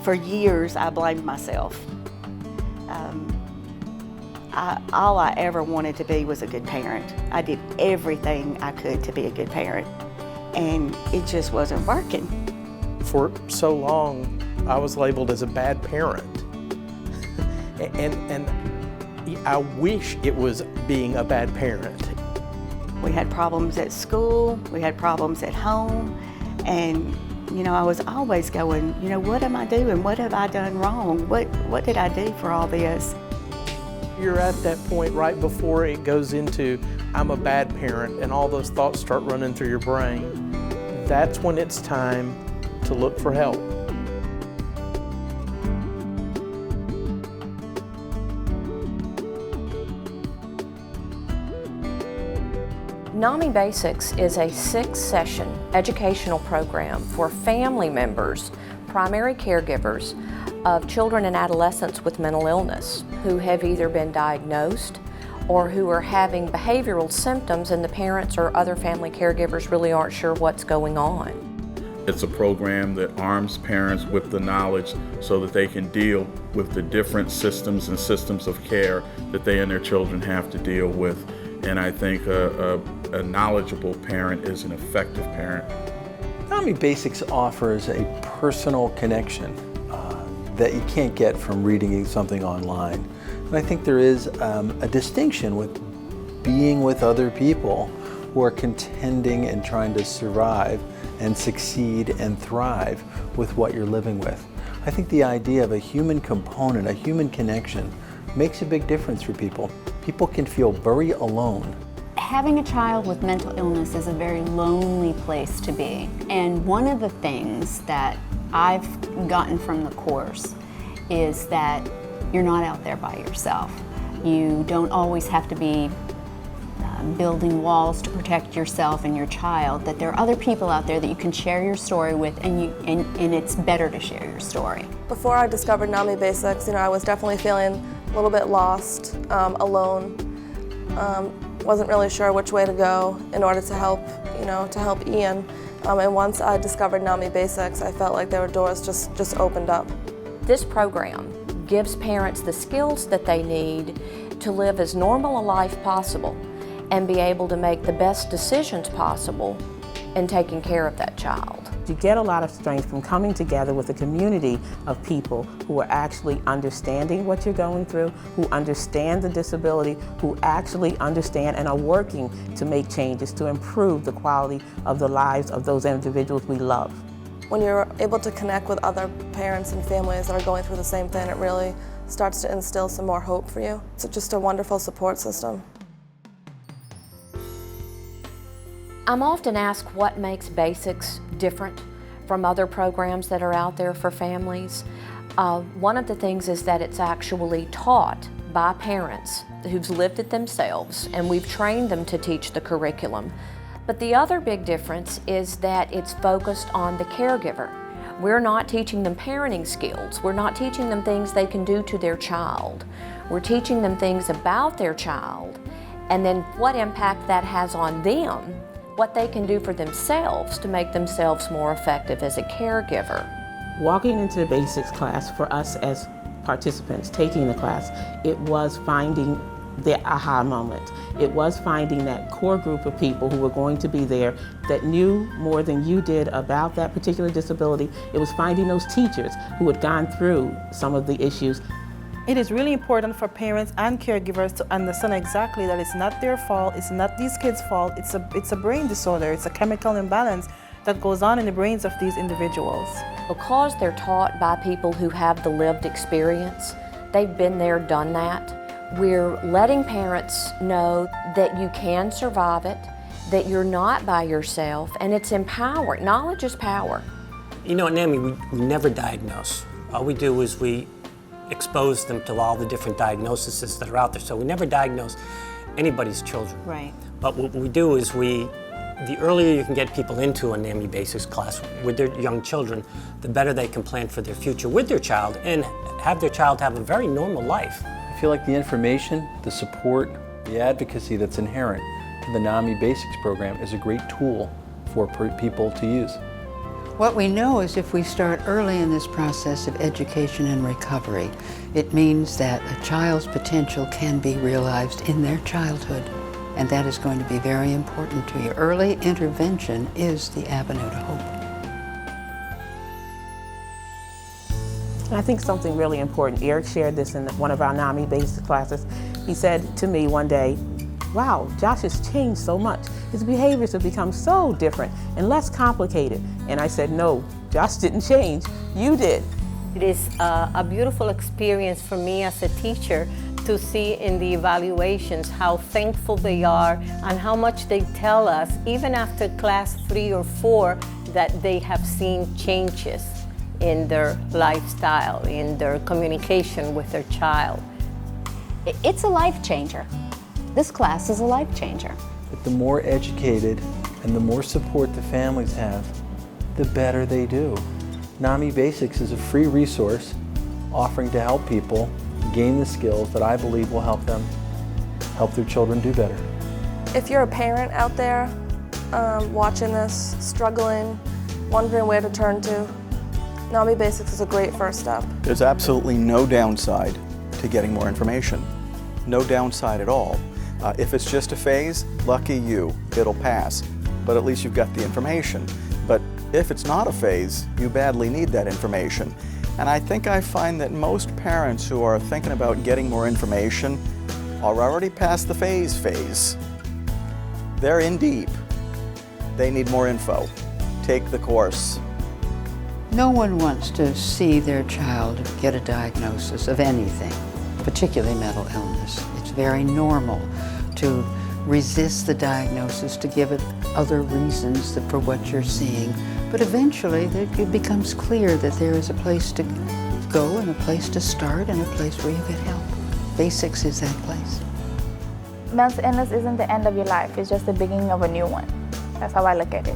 For years, I blamed myself. All I ever wanted to be was a good parent. I did everything I could to be a good parent, and it just wasn't working. For so long, I was labeled as a bad parent. and I wish it was being a bad parent. We had problems at school, we had problems at home, and I was always going, what am I doing? What have I done wrong? What did I do for all this? You're at that point right before it goes into, I'm a bad parent, and all those thoughts start running through your brain. That's when it's time to look for help. NAMI Basics is a 6-session educational program for family members, primary caregivers of children and adolescents with mental illness who have either been diagnosed or who are having behavioral symptoms and the parents or other family caregivers really aren't sure what's going on. It's a program that arms parents with the knowledge so that they can deal with the different systems and systems of care that they and their children have to deal with. And I think a knowledgeable parent is an effective parent. NAMI Basics offers a personal connection that you can't get from reading something online. And I think there is a distinction with being with other people who are contending and trying to survive and succeed and thrive with what you're living with. I think the idea of a human component, a human connection, makes a big difference for people. People can feel very alone. Having a child with mental illness is a very lonely place to be. And one of the things that I've gotten from the course is that you're not out there by yourself. You don't always have to be building walls to protect yourself and your child, that there are other people out there that you can share your story with, and it's better to share your story. Before I discovered NAMI Basics, I was definitely feeling a little bit lost, alone. Wasn't really sure which way to go in order to help, to help Ian. And once I discovered NAMI Basics, I felt like there were doors just opened up. This program gives parents the skills that they need to live as normal a life possible and be able to make the best decisions possible in taking care of that child. You get a lot of strength from coming together with a community of people who are actually understanding what you're going through, who understand the disability, who actually understand and are working to make changes to improve the quality of the lives of those individuals we love. When you're able to connect with other parents and families that are going through the same thing, it really starts to instill some more hope for you. It's just a wonderful support system. I'm often asked what makes Basics different from other programs that are out there for families. One of the things is that it's actually taught by parents who've lived it themselves, and we've trained them to teach the curriculum. But the other big difference is that it's focused on the caregiver. We're not teaching them parenting skills. We're not teaching them things they can do to their child. We're teaching them things about their child, and then what impact that has on them, what they can do for themselves to make themselves more effective as a caregiver. Walking into the Basics class for us as participants taking the class, it was finding the aha moment. It was finding that core group of people who were going to be there that knew more than you did about that particular disability. It was finding those teachers who had gone through some of the issues. It is really important for parents and caregivers to understand exactly that it's not their fault, it's not these kids' fault, it's a brain disorder, it's a chemical imbalance that goes on in the brains of these individuals. Because they're taught by people who have the lived experience, they've been there, done that, we're letting parents know that you can survive it, that you're not by yourself, and it's empowering. Knowledge is power. At NAMI, we never diagnose. All we do is we expose them to all the different diagnoses that are out there. So we never diagnose anybody's children. Right. But what we do is the earlier you can get people into a NAMI Basics class with their young children, the better they can plan for their future with their child and have their child have a very normal life. I feel like the information, the support, the advocacy that's inherent to the NAMI Basics program is a great tool for people to use. What we know is if we start early in this process of education and recovery, it means that a child's potential can be realized in their childhood. And that is going to be very important to you. Early intervention is the avenue to hope. And I think something really important, Eric shared this in one of our NAMI Basics classes. He said to me one day, wow, Josh has changed so much. His behaviors have become so different and less complicated. And I said, no, Josh didn't change, you did. It is a beautiful experience for me as a teacher to see in the evaluations how thankful they are and how much they tell us, even after class 3 or 4, that they have seen changes in their lifestyle, in their communication with their child. It's a life changer. This class is a life changer. But the more educated and the more support the families have, the better they do. NAMI Basics is a free resource offering to help people gain the skills that I believe will help them help their children do better. If you're a parent out there watching this, struggling, wondering where to turn to, NAMI Basics is a great first step. There's absolutely no downside to getting more information. No downside at all. If it's just a phase, lucky you, it'll pass. But at least you've got the information. But if it's not a phase, you badly need that information. And I think I find that most parents who are thinking about getting more information are already past the phase. They're in deep. They need more info. Take the course. No one wants to see their child get a diagnosis of anything, particularly mental illness. It's very normal to resist the diagnosis, to give it other reasons for what you're seeing. But eventually it becomes clear that there is a place to go and a place to start and a place where you get help. Basics is that place. Mental illness isn't the end of your life, it's just the beginning of a new one. That's how I look at it.